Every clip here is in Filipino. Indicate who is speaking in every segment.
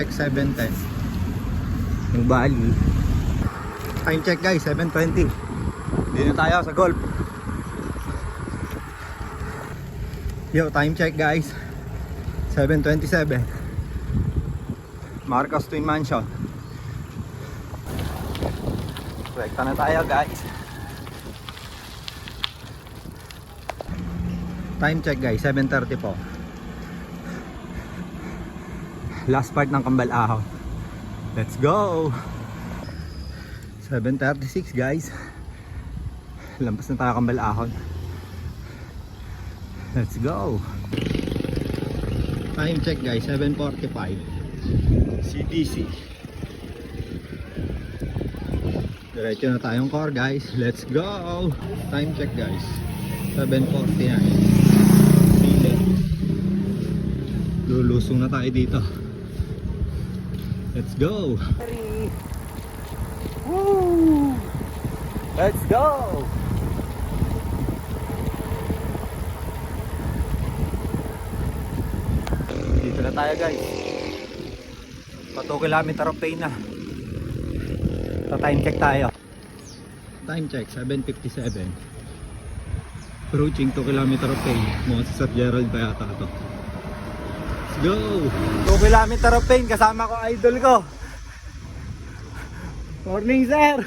Speaker 1: check 7:10. Yung Bali. Time check guys, 7:20. Dito tayo sa golf. Yo, time check guys, 7:27. Marcos Twin Mansion. Rekta na tayo guys. Time check guys, 7:30 po. Last part ng Kambal Ahon. Let's go. 7:36 guys. Lampas na tayo Kambal Ahon. Let's go. Time check guys, 7:45. CDC. Diretso na tayong core guys. Let's go. Time check guys, 7:49. Lulusong na tayo dito. Let's go. Woo! Let's go. Dito na tayo guys. Pa 2 kilometer of pain na. Time check tayo. Time check 7:57. Approaching 2 kilometer of pain. Mga sa Sir Gerald pa yata ito. Let's go. 2 kilometer of pain. Kasama ko idol ko. Morning sir.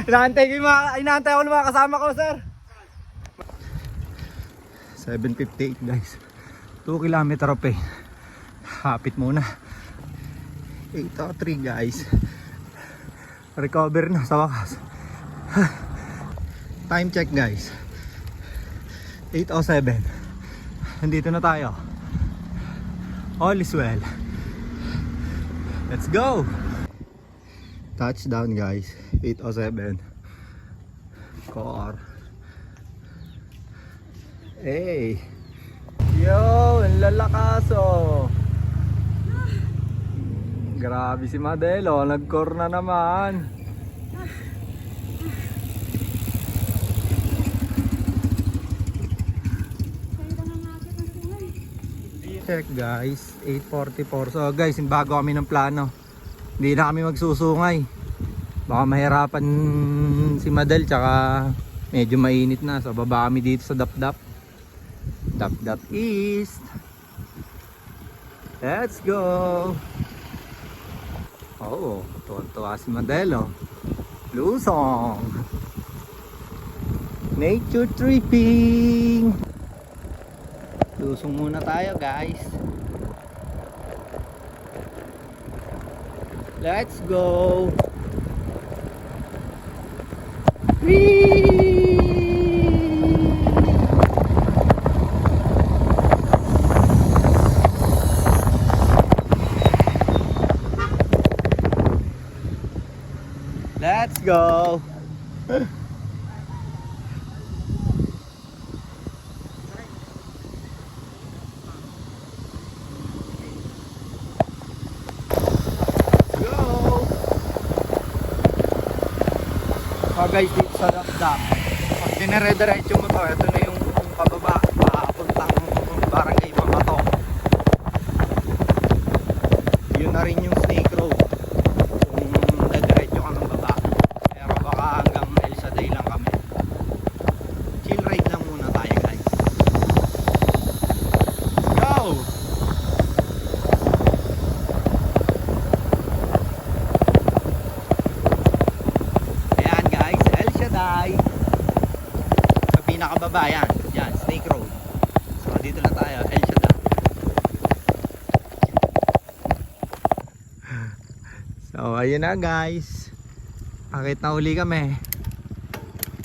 Speaker 1: Inaantay ko ng mga kasama ko sir. 7:58 guys. 2 kilometer of pain. Hapit muna. 8:03 guys. Recover na sa wakas. Time check guys, 8:07. Nandito na tayo. All is well. Let's go. Touchdown guys, 8:07. Core. Hey. Yo, ang lalakaso. Grabe si Madelo, nag-core na naman. Check guys, 8:44. So guys, bago kami ng plano. Hindi na kami magsusungay. Baka mahirapan si Madel, tsaka medyo mainit na. So baba kami dito sa Dap-Dap. Dap-Dap East. Let's go. Oh, tuwa si Madelo. Lusong. Nature tripping. Lusong muna tayo guys. Let's go. Whee! Let's go. Guys, dito sa Dap-Dap, pag dinere-diretso mo to, ito na yung pababa papuntang Barangay Pamato. Yun na rin yung Snake Road kung diretso ka ng baba. Pero baka hanggang El Shaday lang kami. Chill ride lang muna tayo guys. Go! Sa pinakababa yan, Snake Road. So dito na tayo, El Shaddai. So ayun na guys, akit na uli kami.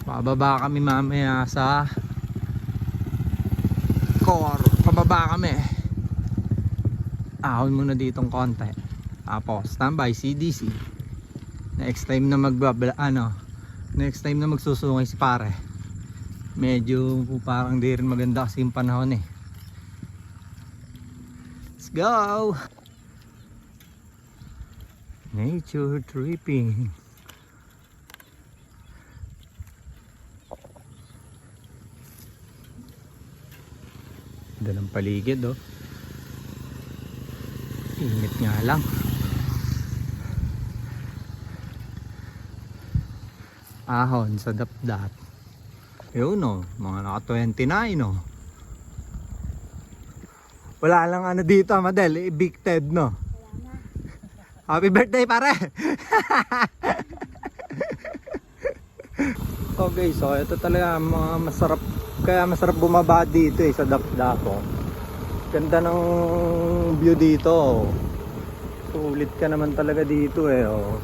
Speaker 1: Pababa kami mamaya sa core. Pababa kami, ahon muna ditong konti. Tapos standby CDC. Next time na next time na magsusungay si pare, medyo parang di rin maganda kasi yung panahon eh. Let's go. Nature tripping. Ganda ng paligid oh. Init nga lang. Ahon sa dapdap. Yun o, mga naka 29 no. Wala lang ano dito, Madel, evicted no. Happy birthday pare. Okay, so ito talaga mga masarap, kaya masarap bumaba dito sa dapdap oh. Ganda ng view dito. Sulit ka naman talaga dito oh.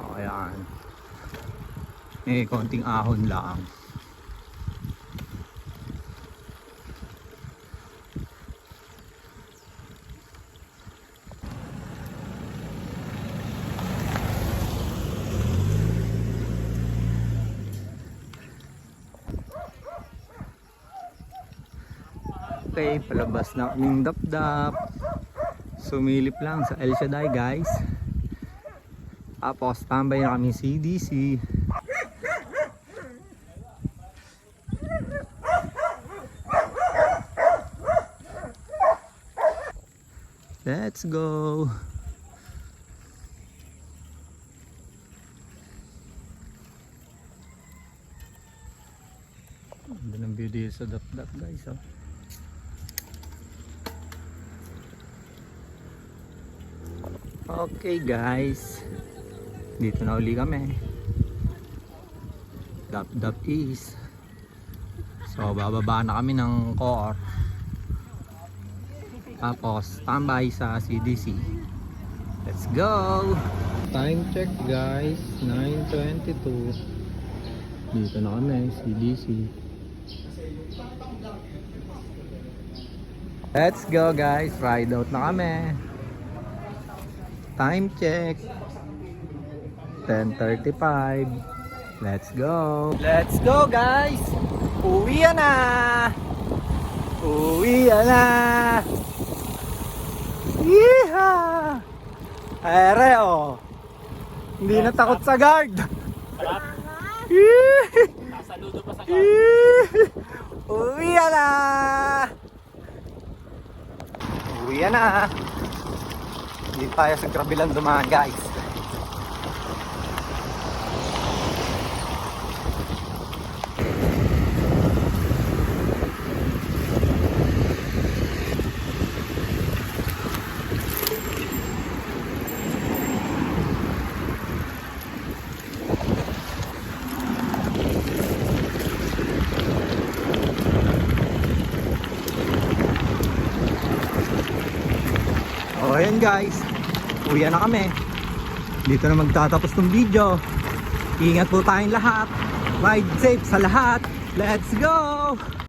Speaker 1: Oh, ayan. Konting ahon lang. Okay, palabas na kaming dapdap. Sumilip lang sa El Shaddai guys. Tapos tambay na kami CDC. Let's go. Ganda ng view dito sa dapdap guys oh. Okay guys, dito na uli kami. Dapdap East. So bababa na kami ng core. Tapos tambay sa CDC. Let's go. Time check guys, 9:22. Dito na kami, CDC. Let's go guys, ride out na kami. Time check 10:35. Let's go. Let's go guys. Uwi na. Uwi na. Yeehaw. Ere oh. Hindi na takot sa guard.
Speaker 2: Saludo pa sa guard.
Speaker 1: Uwi na. Uwi na. Hindi tayo sa grabilang dumaan guys. O ayan guys, uwi na kami. Dito na magtatapos ng video. Ingat po tayong lahat. Ride safe sa lahat. Let's go!